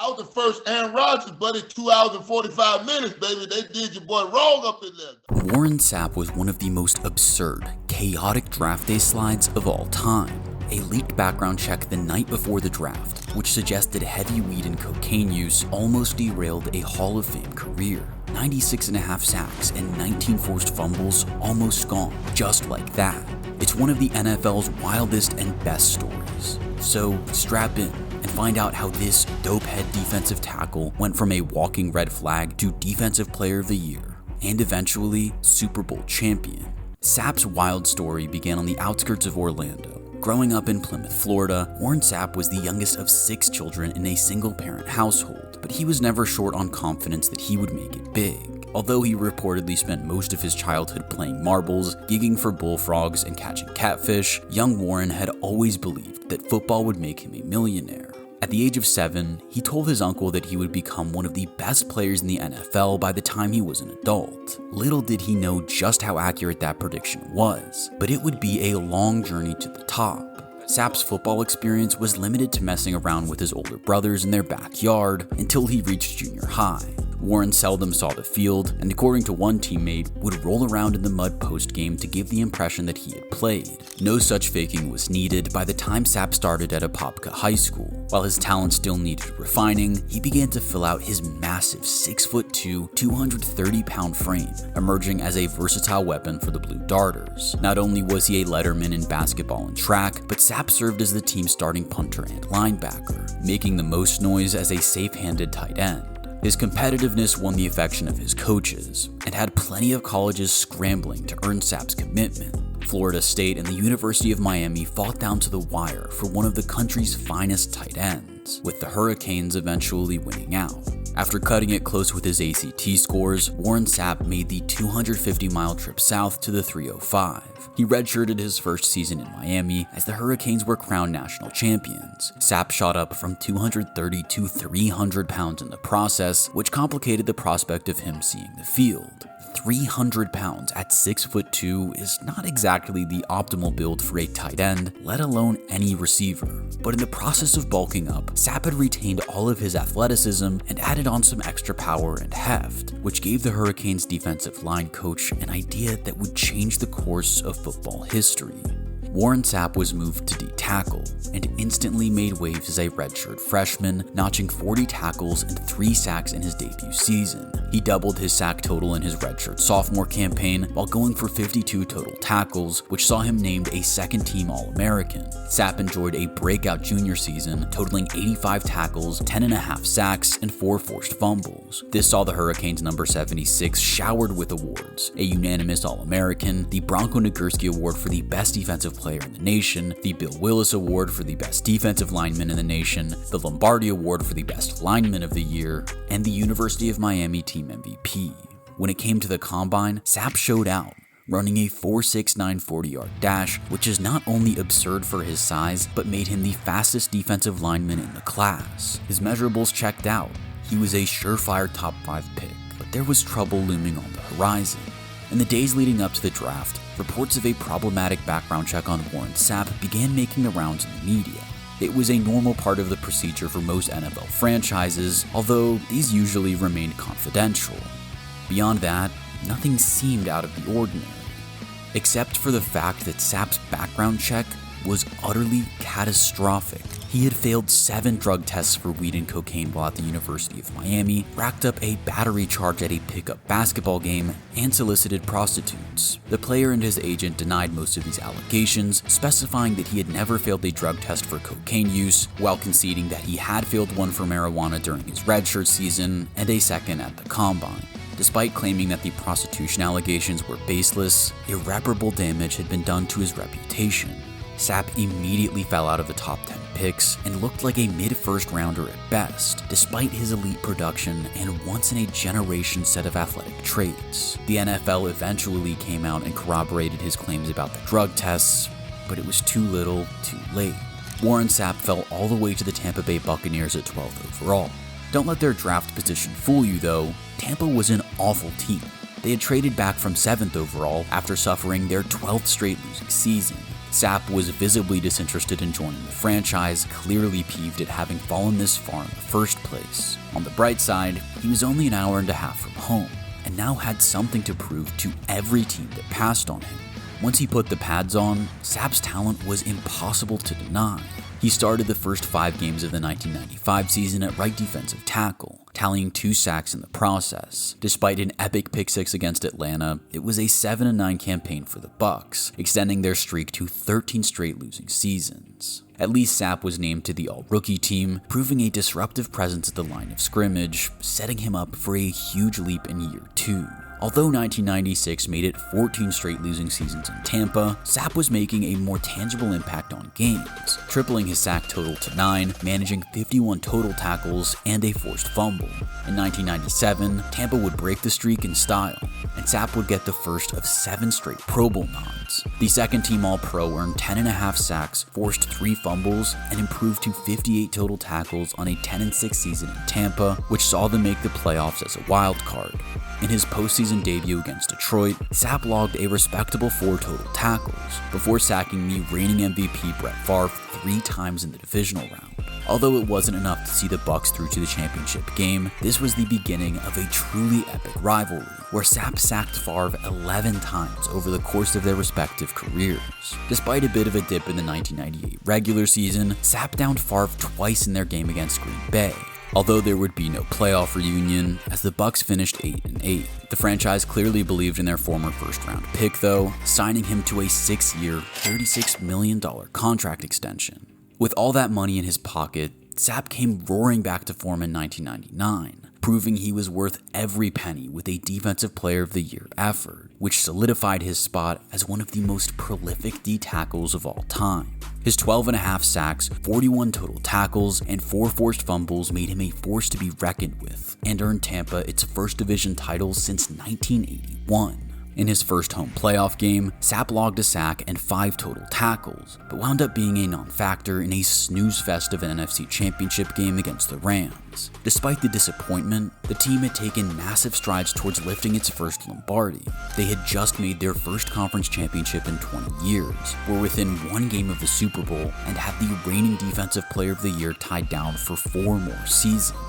I was the first Aaron Rodgers, buddy. 2 hours and 45 minutes, baby. They did your boy wrong up in there. Warren Sapp was one of the most absurd, chaotic draft day slides of all time. A leaked background check the night before the draft, which suggested heavy weed and cocaine use, almost derailed a Hall of Fame career. 96.5 sacks and 19 forced fumbles, almost gone, just like that. It's one of the NFL's wildest and best stories. So strap in and find out how this dopehead defensive tackle went from a walking red flag to Defensive Player of the Year, and eventually Super Bowl champion. Sapp's wild story began on the outskirts of Orlando. Growing up in Plymouth, Florida, Warren Sapp was the youngest of 6 children in a single-parent household, but he was never short on confidence that he would make it big. Although he reportedly spent most of his childhood playing marbles, gigging for bullfrogs, and catching catfish, young Warren had always believed that football would make him a millionaire. At the age of 7, he told his uncle that he would become one of the best players in the NFL by the time he was an adult. Little did he know just how accurate that prediction was, but it would be a long journey to the top. Sapp's football experience was limited to messing around with his older brothers in their backyard until he reached junior high. Warren seldom saw the field, and according to one teammate, would roll around in the mud post-game to give the impression that he had played. No such faking was needed by the time Sapp started at Apopka High School. While his talent still needed refining, he began to fill out his massive 6'2", 230-pound frame, emerging as a versatile weapon for the Blue Darters. Not only was he a letterman in basketball and track, but Sapp served as the team's starting punter and linebacker, making the most noise as a safe-handed tight end. His competitiveness won the affection of his coaches, and had plenty of colleges scrambling to earn Sapp's commitment. Florida State and the University of Miami fought down to the wire for one of the country's finest tight ends, with the Hurricanes eventually winning out. After cutting it close with his ACT scores, Warren Sapp made the 250-mile trip south to the 305. He redshirted his first season in Miami as the Hurricanes were crowned national champions. Sapp shot up from 230 to 300 pounds in the process, which complicated the prospect of him seeing the field. 300 pounds at 6'2" is not exactly the optimal build for a tight end, let alone any receiver. But in the process of bulking up, Sapp had retained all of his athleticism and added on some extra power and heft, which gave the Hurricanes defensive line coach an idea that would change the course of football history. Warren Sapp was moved to D-tackle and instantly made waves as a redshirt freshman, notching 40 tackles and 3 sacks in his debut season. He doubled his sack total in his redshirt sophomore campaign while going for 52 total tackles, which saw him named a second-team All-American. Sapp enjoyed a breakout junior season, totaling 85 tackles, 10.5 sacks, and 4 forced fumbles. This saw the Hurricanes' number 76 showered with awards: a unanimous All-American, the Bronco Nagurski Award for the best defensive player in the nation, the Bill Willis Award for the best defensive lineman in the nation, the Lombardi Award for the best lineman of the year, and the University of Miami team MVP. When it came to the combine, Sapp showed out, running a 4.69 40-yard dash, which is not only absurd for his size, but made him the fastest defensive lineman in the class. His measurables checked out. He was a surefire top 5 pick, but there was trouble looming on the horizon. In the days leading up to the draft, reports of a problematic background check on Warren Sapp began making the rounds in the media. It was a normal part of the procedure for most NFL franchises, although these usually remained confidential. Beyond that, nothing seemed out of the ordinary, except for the fact that Sapp's background check was utterly catastrophic. He had failed 7 drug tests for weed and cocaine while at the University of Miami, racked up a battery charge at a pickup basketball game, and solicited prostitutes. The player and his agent denied most of these allegations, specifying that he had never failed a drug test for cocaine use, while conceding that he had failed one for marijuana during his redshirt season and a second at the combine. Despite claiming that the prostitution allegations were baseless, irreparable damage had been done to his reputation. Sapp immediately fell out of the top 10 picks and looked like a mid-first rounder at best, despite his elite production and once-in-a-generation set of athletic traits. The NFL eventually came out and corroborated his claims about the drug tests, but it was too little, too late. Warren Sapp fell all the way to the Tampa Bay Buccaneers at 12th overall. Don't let their draft position fool you though, Tampa was an awful team. They had traded back from 7th overall after suffering their 12th straight losing season. Sapp was visibly disinterested in joining the franchise, clearly peeved at having fallen this far in the first place. On the bright side, he was only an hour and a half from home, and now had something to prove to every team that passed on him. Once he put the pads on, Sapp's talent was impossible to deny. He started the first 5 games of the 1995 season at right defensive tackle, tallying 2 sacks in the process. Despite an epic pick-6 against Atlanta, it was a 7-9 campaign for the Bucs, extending their streak to 13 straight losing seasons. At least Sapp was named to the All-Rookie team, proving a disruptive presence at the line of scrimmage, setting him up for a huge leap in year 2. Although 1996 made it 14 straight losing seasons in Tampa, Sapp was making a more tangible impact on games, tripling his sack total to 9, managing 51 total tackles and a forced fumble. In 1997, Tampa would break the streak in style, and Sapp would get the first of 7 straight Pro Bowl nods. The second-team All-Pro earned 10.5 sacks, forced 3 fumbles, and improved to 58 total tackles on a 10-6 season in Tampa, which saw them make the playoffs as a wild card. In his postseason debut against Detroit, Sapp logged a respectable 4 total tackles, before sacking the reigning MVP Brett Favre 3 times in the divisional round. Although it wasn't enough to see the Bucs through to the championship game, this was the beginning of a truly epic rivalry, where Sapp sacked Favre 11 times over the course of their respective careers. Despite a bit of a dip in the 1998 regular season, Sapp downed Favre twice in their game against Green Bay. Although there would be no playoff reunion, as the Bucs finished 8-8. The franchise clearly believed in their former first-round pick though, signing him to a 6-year, $36 million contract extension. With all that money in his pocket, Sapp came roaring back to form in 1999, proving he was worth every penny with a Defensive Player of the Year effort, which solidified his spot as one of the most prolific D tackles of all time. His 12.5 sacks, 41 total tackles, and 4 forced fumbles made him a force to be reckoned with, and earned Tampa its first division title since 1981. In his first home playoff game, Sapp logged a sack and 5 total tackles, but wound up being a non-factor in a snooze fest of an NFC Championship game against the Rams. Despite the disappointment, the team had taken massive strides towards lifting its first Lombardi. They had just made their first conference championship in 20 years, were within 1 game of the Super Bowl, and had the reigning Defensive Player of the Year tied down for 4 more seasons.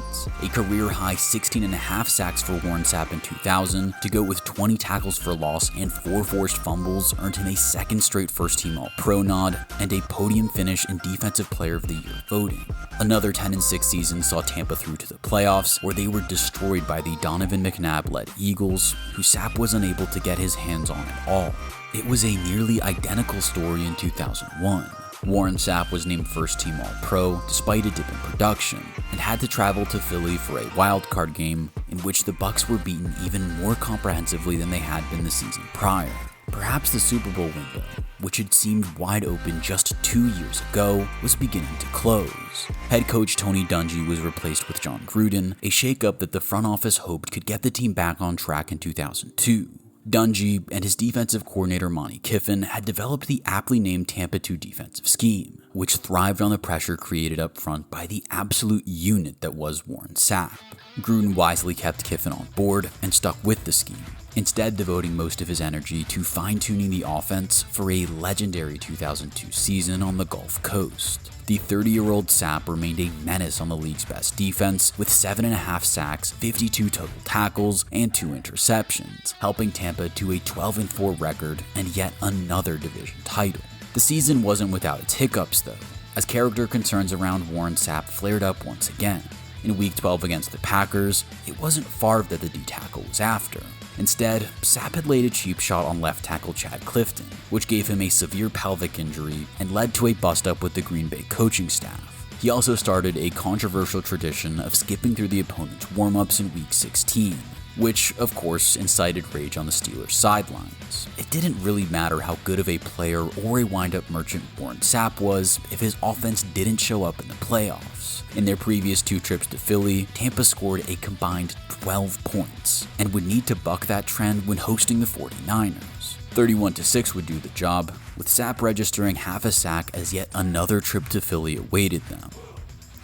A career-high 16.5 sacks for Warren Sapp in 2000, to go with 20 tackles for loss and 4 forced fumbles earned him a 2nd straight first-team All-Pro nod and a podium finish in Defensive Player of the Year voting. Another 10-6 season saw Tampa through to the playoffs, where they were destroyed by the Donovan McNabb-led Eagles, who Sapp was unable to get his hands on at all. It was a nearly identical story in 2001. Warren Sapp was named first-team All-Pro despite a dip in production, and had to travel to Philly for a wild-card game in which the Bucs were beaten even more comprehensively than they had been the season prior. Perhaps the Super Bowl window, which had seemed wide open just 2 years ago, was beginning to close. Head coach Tony Dungy was replaced with John Gruden, a shakeup that the front office hoped could get the team back on track in 2002. Dungy and his defensive coordinator Monty Kiffin had developed the aptly named Tampa 2 defensive scheme, which thrived on the pressure created up front by the absolute unit that was Warren Sapp. Gruden wisely kept Kiffin on board and stuck with the scheme, instead devoting most of his energy to fine-tuning the offense for a legendary 2002 season on the Gulf Coast. The 30-year-old Sapp remained a menace on the league's best defense, with 7.5 sacks, 52 total tackles, and 2 interceptions, helping Tampa to a 12-4 record and yet another division title. The season wasn't without its hiccups though, as character concerns around Warren Sapp flared up once again. In Week 12 against the Packers, it wasn't Favre that the D-tackle was after. Instead, Sapp had laid a cheap shot on left tackle Chad Clifton, which gave him a severe pelvic injury and led to a bust-up with the Green Bay coaching staff. He also started a controversial tradition of skipping through the opponent's warm-ups in Week 16, which, of course, incited rage on the Steelers' sidelines. It didn't really matter how good of a player or a wind-up merchant Warren Sapp was if his offense didn't show up in the playoffs. In their previous 2 trips to Philly, Tampa scored a combined 12 points, and would need to buck that trend when hosting the 49ers. 31-6 would do the job, with Sapp registering half a sack as yet another trip to Philly awaited them.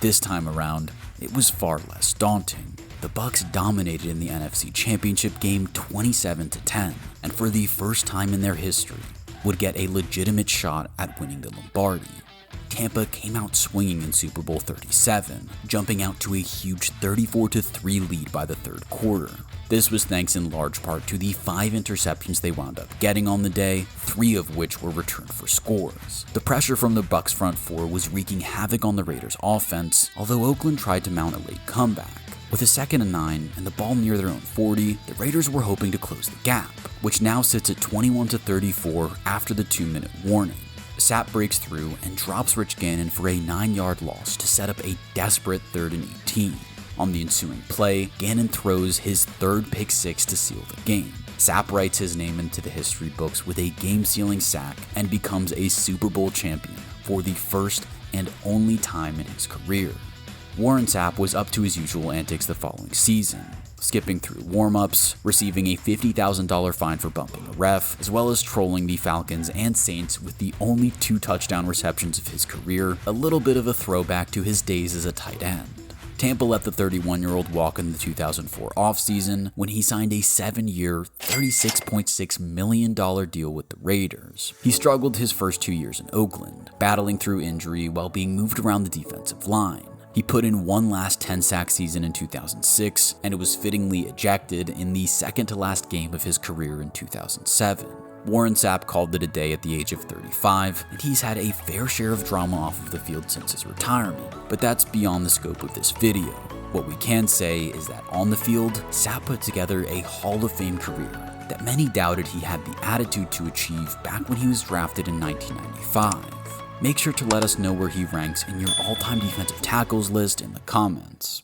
This time around, it was far less daunting. The Bucs dominated in the NFC Championship game 27-10, and for the first time in their history, would get a legitimate shot at winning the Lombardi. Tampa came out swinging in Super Bowl 37, jumping out to a huge 34-3 lead by the third quarter. This was thanks in large part to the 5 interceptions they wound up getting on the day, 3 of which were returned for scores. The pressure from the Bucs' front four was wreaking havoc on the Raiders' offense, although Oakland tried to mount a late comeback. With a 2nd and 9 and the ball near their own 40, the Raiders were hoping to close the gap, which now sits at 21-34 after the 2-minute warning. Sapp breaks through and drops Rich Gannon for a 9-yard loss to set up a desperate 3rd and 18. On the ensuing play, Gannon throws his 3rd pick six to seal the game. Sapp writes his name into the history books with a game-sealing sack and becomes a Super Bowl champion for the first and only time in his career. Warren Sapp was up to his usual antics the following season, skipping through warm-ups, receiving a $50,000 fine for bumping a ref, as well as trolling the Falcons and Saints with the only 2 touchdown receptions of his career, a little bit of a throwback to his days as a tight end. Tampa let the 31-year-old walk in the 2004 offseason when he signed a 7-year, $36.6 million deal with the Raiders. He struggled his first 2 years in Oakland, battling through injury while being moved around the defensive line. He put in one last 10-sack season in 2006, and it was fittingly ejected in the second-to-last game of his career in 2007. Warren Sapp called it a day at the age of 35, and he's had a fair share of drama off of the field since his retirement, but that's beyond the scope of this video. What we can say is that on the field, Sapp put together a Hall of Fame career that many doubted he had the attitude to achieve back when he was drafted in 1995. Make sure to let us know where he ranks in your all-time defensive tackles list in the comments.